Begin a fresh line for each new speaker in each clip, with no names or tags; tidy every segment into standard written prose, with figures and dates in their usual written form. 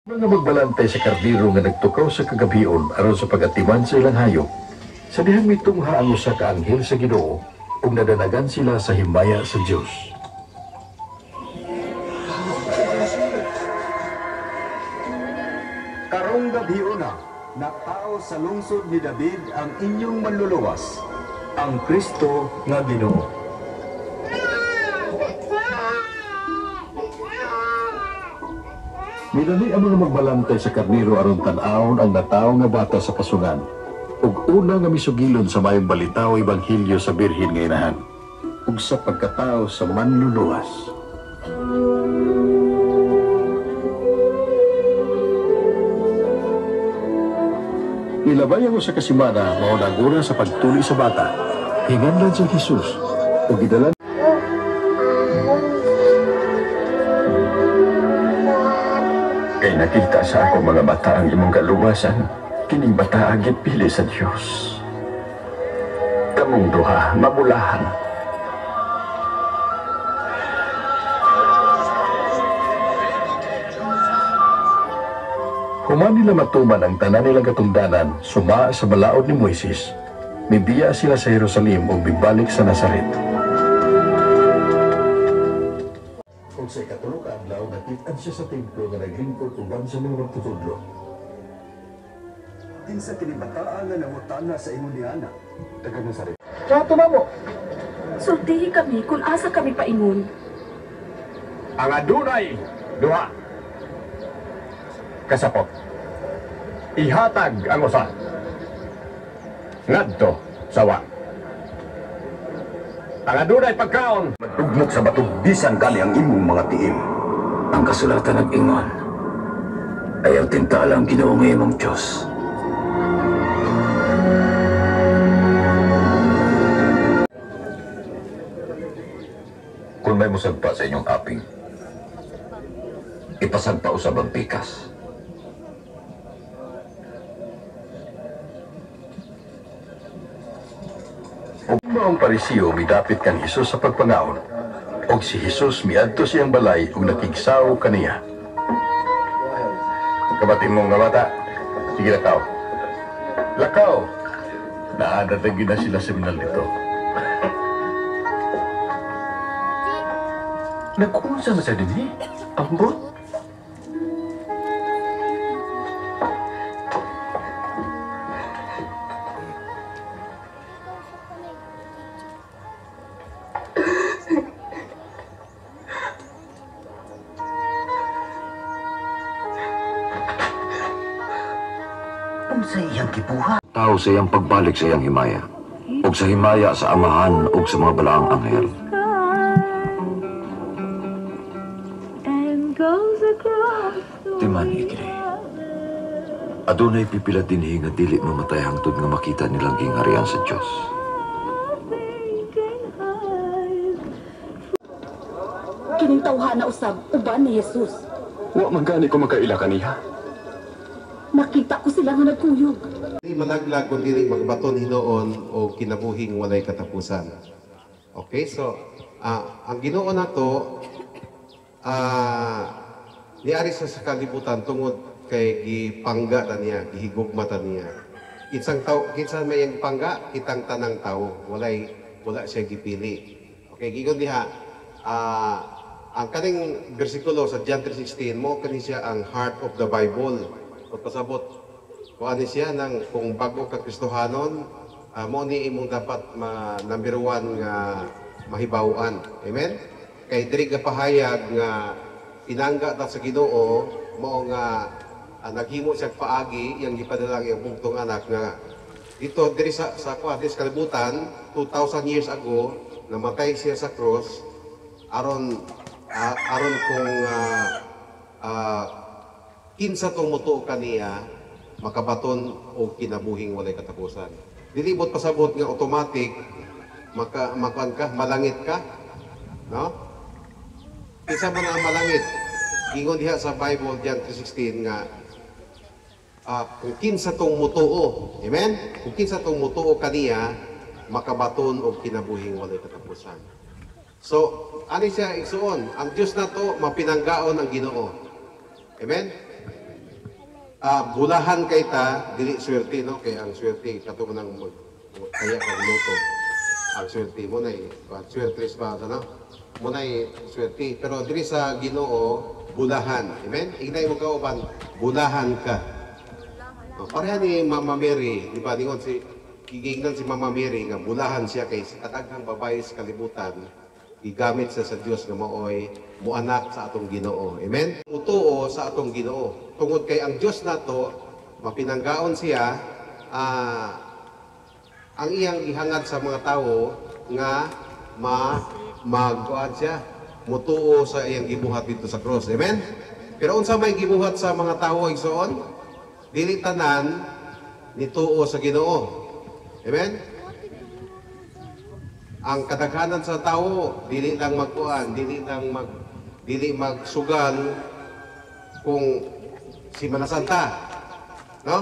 Mga magbalantay sa kardiro nga nagtukaw sa kagabion aron sa pagatiman sa ilang hayop. Sa dihang mitungha ang usa ka anghel sa Ginoo ug nadanagan sila sa himaya sa Dios.
Karong gabion na, natao sa lungsod ni David ang inyong manluluwas, ang Kristo nga Ginoo.
Minani ang mga magbalantay sa karniro aron tan-awon ang natawo nga bata sa pasungan. Ug una nga misugilon sa mayong balitaw ebanghelyo sa Birhen nga Inahan. Ug sa pagkatao sa manluluwas. Ilabay ang usa ka semana mao nagura sa pagtuli sa bata. Hinganlan si Jesus ug gidala
Kay nakita sa ako mga bata ang imong kaluwasan, kining bata ang gipili sa Dios. Kamong duha mabulahan.
Human nila matuman ang tanan nilang katungdanan, suma sa balaod ni Moises. Mibiya sila sa Jerusalem ug mibalik sa Nazaret. Kung sa ikatulog ka adlaw, nakit-an siya sa templo nga naglingkod uban sa mga magtutudlo.
Din sa kinibataan nga nangutana sa imo ni Ana, taga Nazaret.
Rato mo. Sultihi kami kung asa kami paingon.
Ang adunay duha. Kasapot. Ihatag ang usa. Ngadto sawa. Ang adunay pagkaon
Madugmok sa batugbisan kani ang imong mga tiim.
Ang kasulatan nag-ingon, ayaw tintala ang Ginoo nga imong Diyos.
Kung may musagpa sa inyong aping, ipasagpa usab ang pikas.
Ug maong parisiyo midapit kang Hesus sa pagpangaon. Og si Hesus miadto siyang balay ug nakigsaw kaniya. Kabatin mo nga bata. Sige lakaw. Lakaw! Naadatagin na sila sa minal nito.
nagkunsa na sa dinhi. Ambot.
Sa iyang kibuha.
Tao sa iyang pagbalik sa iyang himaya, ug sa himaya sa amahan ug sa mga balaang anghel. Timan ikri. Adunay pipila dinhi nga dili mamatay hangtod nga makita nilang gingharian sa Dios.
Kining tawhana usab uban ni Jesus.
Wa man gani ko makaila kaniya.
Nakita ko sila nga nagkuyog.
Di malaglag kung dili magbaton hinoon o kinabuhing walay katapusan. Okay, so ang Ginoo nato niari sa kalibutan tungod kay gipangga ta niya, gihigugma ta niya. Kinsa may ang pangga, kitang tanang tao, wala siya gipili. Okay, gigon diha ang kaning bersikulo sa John 3:16 mo kani siya ang heart of the Bible. Pagpasabot kung ano siya ng kung bago ka Kristohanon, mo ni imong dapat number 1 nga mahibawaan. Amen? Kay diri ka pahayag nga pinangga ta sa Ginoo mo nga naghimo siya paagi yang gipadala ang bugtong anak nga dito diri sa kwadis kalibutan 2000 years ago namatay siya sa cross aron kung kinsa tong mutuo kaniya makabaton o kinabuhing walay katapusan. Dili bot pasabot nga automatic makuan ka, malangit ka, no? Kinsa man ang malangit? Ingon diha sa Bible John 3:16 nga kung kinsa tong mutuo, amen? Kung kinsa tong mutuo kaniya makabaton og kinabuhing walay katapusan. So, ani siya igsuon, ang Dios nato mapinanggaon ang Ginoo. Amen? bulahan kay ta, dili swerte, no? Kaya ang swerte, katuman ng kaya kang luto. Ang swerte mo na swerte ba, ano? Mo na swerte. Pero dili sa Ginoo, bulahan. Amen? Ignay mo kauban, bulahan ka. Pareha ni Mama Mary, di ba? Ningon kigingnan si Mama Mary nga bulahan siya kay sa kadaghang babae sa kalibutan, gigamit siya sa Dios nga maoy muanak sa atong Ginoo. Amen? Mutuo sa atong Ginoo. Tungod kay ang Dios nato mapinanggaon siya ang iyang ihangad sa mga tawo nga magkuan siya mutuo sa iyang gibuhat dito sa cross. Amen? Pero unsa may gibuhat sa mga tawo igsoon? Dili tanan nituo sa Ginoo. Amen? Ang kadaghanan sa tawo dili lang magkuan, dili magsugal kung Semana Santa. No?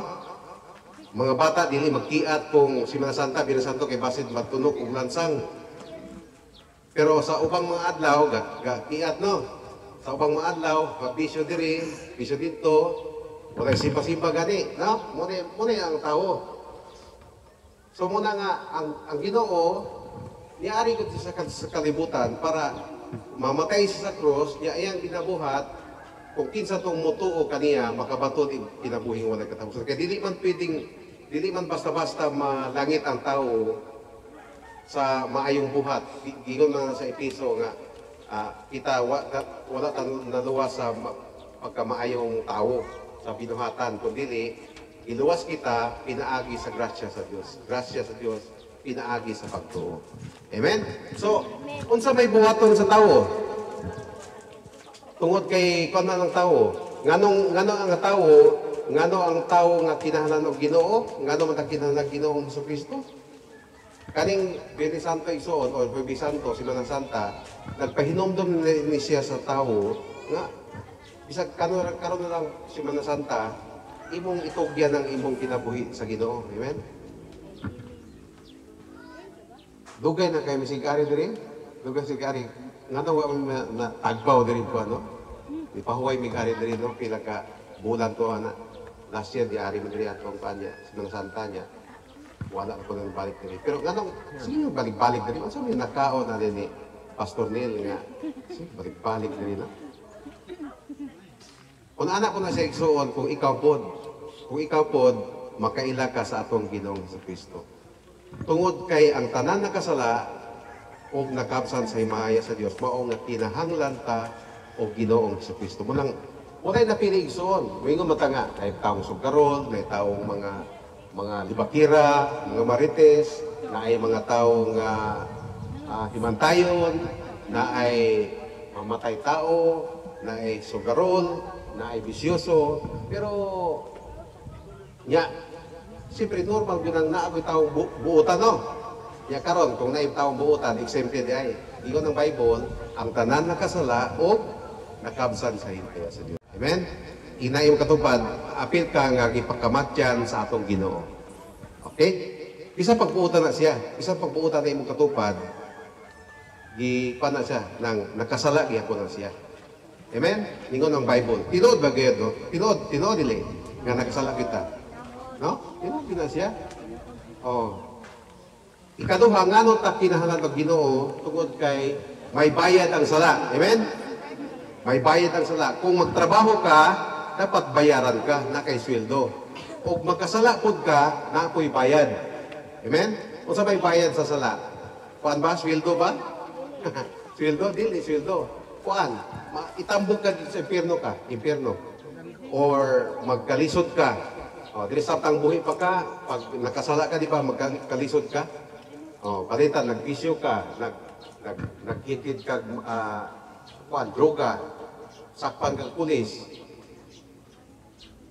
Mga bata dili magkiat kung Semana Santa, binasanto kay basid magtunok og lansang. Pero sa ubang mga adlaw kiat, no? Sa ubang mga adlaw, bisyo diri, bisyo dito, wala simpa-simpa gani, no? Muna ang tao. So muna nga ang Ginoo niari ko sa kalibutan para mamatay siya sa krus, niya iyang ginabuhat kung kinsa tong mutuo kaniya makabaton kinabuhing wala katapusan. Kaya dili man basta-basta malangit ang tao sa maayong buhat. Gigon man sa Episo nga kita wala tan naluwas sa pagkamaayong tao sa binuhatan, kundi iluwas kita pinaagi sa grasya sa Dios. Grasya sa Dios pinaagi sa pagtuo. Amen? So, unsa may buhaton sa tao? Tungod kay kuno ng tao. Ngano ang tao nga kinahanglan og Ginoo? Ngano man kinahanglan Ginoo sa Kristo? Kaning Biyernes Santo igsoon o Huwebes Santo, Semana Santa, nagpahinomdom ni siya sa tao nga bisag karon na lang Semana Santa, imong itugyan ang imong kinabuhi sa Ginoo. Amen? Dugay na kay misigari diri. Dugay sigari. Ngano wa na tagbaw diri ko ano? Ipahuway migari diri no pila ka bulan to ana. Last year di ari diri atong kanya Semana Santa niya. Wala ko nang balik diri. Pero nganong sino balik-balik diri? Unsa may nakaon na ni Pastor Neil nga balik-balik diri no? Kung anak ko na sa igsuon, kung ikaw pod, makaila ka sa atong Ginoong Kristo. Tungod kay ang tanan nakasala o nakabsan sa himaya sa Dios, mao nga kinahanglan ta o Ginoong Kristo. Munang walay napili igsuon. Mingon matanga kay taong sugarol, may taong mga libakira, mga marites, na ay mga taong himantayon, na ay mamatay tao, na ay sugarol, na ay bisyoso, pero siyempre normal yun ang naakoy taong buutan, no? Karon kung naib taong buutan, exempted ay, iyon ng Bible, ang tanan nakasala o nakabsan sa himaya sa Diyos. Amen? Inayong katupad, apil ka nga gipakamatyan sa atong Ginoo. Okay? Bisa pagbuutan na siya, bisa pagbuutan na imong katupad, gipan na siya, nang nakasala, gihapon na siya. Amen? Ningon ang Bible. Tinood ba gayad, no? Tinood nila nga nakasala kita. No? Tinood na siya. Oh. Ikaduha, nga no ta kinahanglan ng Ginoo tungod kay may bayad ang sala. Amen? May bayad ang sala. Kung magtrabaho ka, dapat bayaran ka na kay sweldo. O magkasala pod ka, na ako'y bayad. Amen? Kung sa may bayad sa sala, kuan ba? Sweldo ba? Sweldo? Dili, sweldo. Kuan, itambok ka sa impyerno. Or magkalisod ka. O, dili sabtang buhi pa ka, pag nakasala ka, di ba, magkalisod ka. O, palitan, nagbisyo ka, naghitid ka, droga, sakpan kang pulis.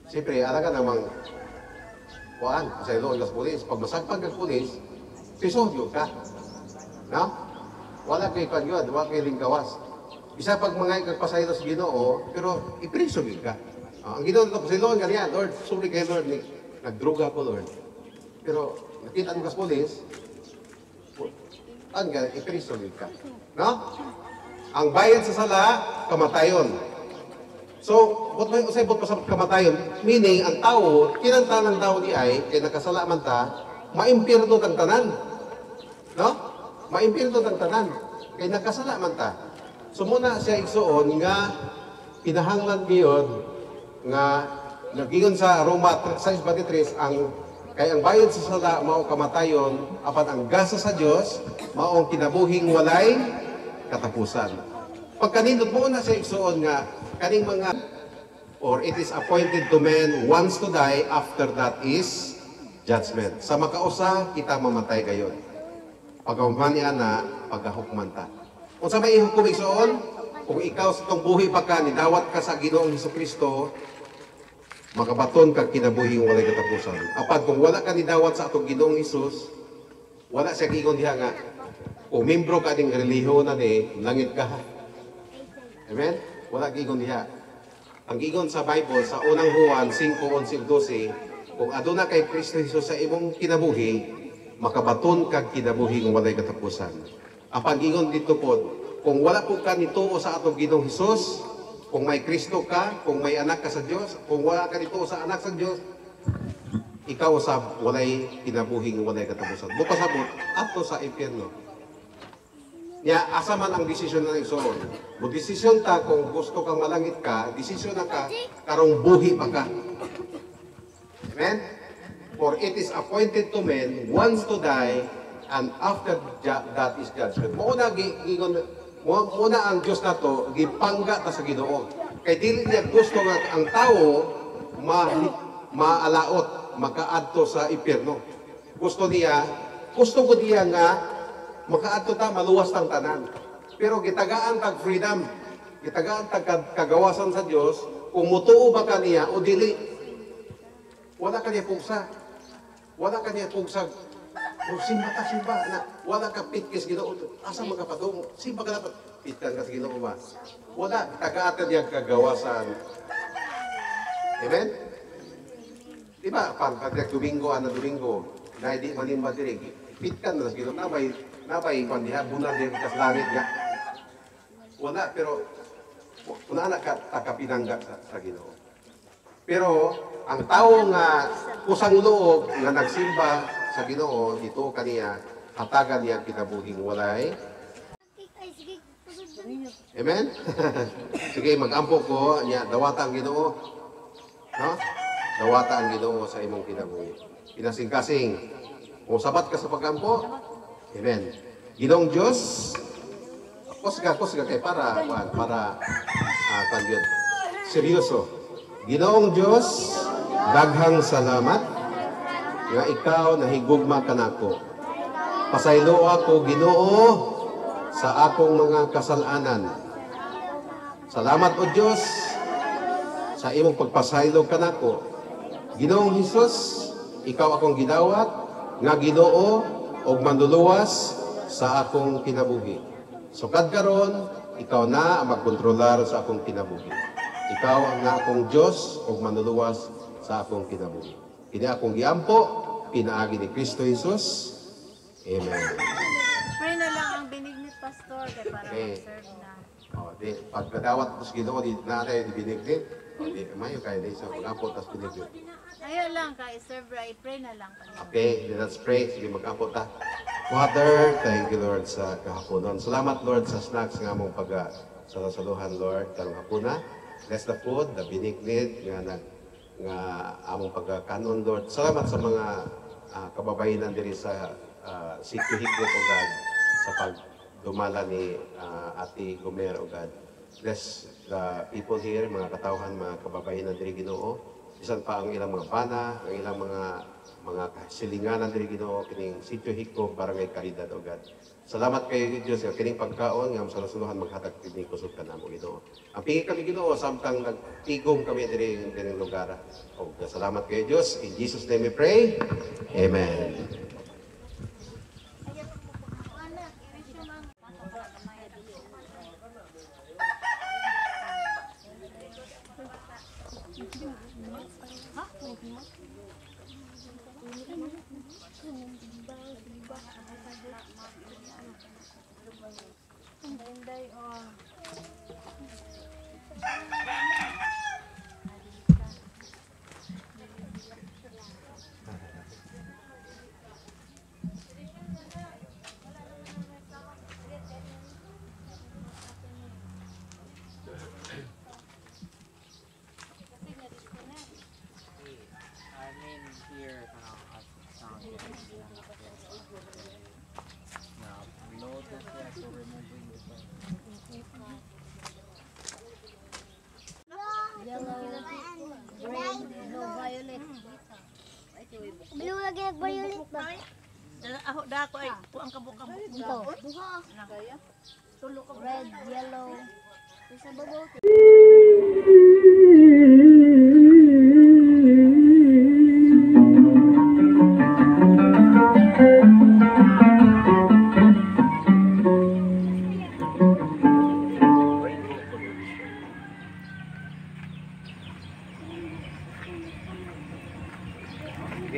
Siyempre, alaga namang, sa iloon ka sa pulis. Pag masakpan kang pulis, pisodyo ka. No? Wala kay kanyod, wala kay lingkawas. Isa pag mga ikagpasaylo sa Ginoo, pero ipriso ka. Ang Ginoo nito, pasiloon ka niya, Lord, sorry kay Lord, nagdruga ko, Lord. Pero nakita mo ka sa pulis, ipriso ka. No? Ang bayad sa sala, kamatayon. So, usay bot pa sa kamatayon, meaning ang tao, kinantanan tao di ay, kay nakasala man ta, maimpirno tang tanan. No? Maimpirno tang tanan. Kay nakasala man ta. So muna siya igsuon nga pinahanglan giyon nga nagingon sa Roma 6:23 ang kay ang bayad sa sala mao kamatayon apan ang gasa sa Dios mao kinabuhing walay katapusan. Pagkanindot mo na siya igsuon nga kaning mga or it is appointed to men once to die, after that is judgment. Sa makausa kita mamatay gayon. Pagkahuman niya na paghahukman ta. Kung sa may ihukom igsuon, kung ikaw sa itong buhi pa ka, nidawat ka sa Ginoong Hesukristo, makabaton ka kinabuhi ng walay katapusan. Apan kung wala ka nidawat sa atong Ginoong Hesus, wala siya gigon diha nga, kung membro ka ding relihiyon na ni, langit ka. Amen? Wala gigon diha. Ang gigon sa Bible, sa unang Juan 5:11-12, kung aduna kay Kristo Jesus sa imong kinabuhi, makabaton kag kinabuhi ng walay katapusan. Ang pag-ingon dito po, kung wala po ka nituo sa atong Ginoong Hesus, kung may Kristo ka, kung may anak ka sa Diyos, kung wala ka nituo sa anak sa Diyos, ikaw sa walay kinabuhing walay katapusan. Bukasabot, ato sa impyerno. Nya, asa man ang desisyon na igsoon. Desisyon ta kung gusto kang malangit ka, desisyon na ka, karong buhi pa ka. Amen? For it is appointed to men once to die, and after that is judgment. Muna ang Diyos na to, gipangga ta sa Ginoo. Kay dili niya gusto nga ang tao maalaot, makaadto sa impyerno. Gusto ko niya nga makaadto ta maluwas tang tanan. Pero gitagaan tag freedom, gitagaan tag kagawasan sa Dios, kung mutuo ba kaniya o dili. Wala kaniya pugsa. Wala kaniya pugsa. Kung simba na, wala ka pitkis Ginoo. Asa magkapadong? Simba ka dapat. Pitkan ka sa Ginoo ba? Wala, tagaatan niya kagawasan. Amen? Diba, pag Domingo, Domingo, na hindi manimba dirig, pitkan na sa Ginoo. Nabay, pandiha, bulan din kas langit niya. Wala, pero, wala na takapinangga sa Ginoo. Pero, ang tao nga, kusang loob, nga nagsimba sa Ginoo, ito kaniya, hatagan niya kinabuhing walay. Amen? Sige, mag-ampo ko, niya, dawata ang Ginoo. No? Dawata ang Ginoo sa imong kinabuhi. Pinasing-kasing. Kung sabat ka sa pag-ampo, amen. Ginoong Diyos, kusga kay para kanyon. Seryoso. Ginoong Diyos, daghang salamat nga ikaw nahigugma kanako. Pasaylo ako, Ginoo, sa akong mga kasalanan. Salamat o Diyos sa imong pagpasaylo kanako. Ginoong Hesus, ikaw akong gidawat nga Ginoo og manluluwas sa akong kinabuhi. Sukad karon, ikaw na ang magkontrolar sa akong kinabuhi. Ikaw ang akong Diyos og manluluwas sa akong kinabuhi. Kini akong giampo, pinaagi ni Kristo Jesus. Amen.
Pray na lang ang benignit pastor kay para ma-serve na.
Pagkadawat ko sa Ginoo, na tayo di binignit. Mayo kayo din sa mag-ampo tas binignit.
Ayaw lang kay serve right. Pray na lang kanina.
Okay, let's pray. Sige, mag-ampo ta. Father, thank you Lord sa kahaponon. Salamat Lord sa snacks nga mong saluhan Lord karong hapuna. Bless the food, the binignit nga among pagkakanon Lord. Salamat sa mga kababayanan diri sa Sitio Higdot o God sa pagdumala ni Ate Gomer o God. Bless the people here, mga katawhan, mga kababayanan diri Ginoo. Bisan pa ang ilang mga bana, ang ilang mga silinganan diri Ginoo kining Sitio Higdot barangay Caridad o God. Salamat kay Dios nga kining pagkaon nga masalusuluhan maghatag kini kusog kanamo Ginoo. Ang pingi kami Ginoo samtang nagtigom kami diri lugar. O salamat kay Dios. In Jesus name we pray. Amen.
Blue lagi nag-violet ba?
Ako da ko ay kuang kabuk-kabuk.
Ito. Red, yellow. Sa babaw.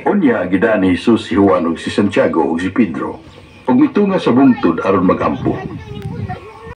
Unya gida ni Jesus si Juan ug si Santiago ug si Pedro ug mitunga sa bungtod aron magampo.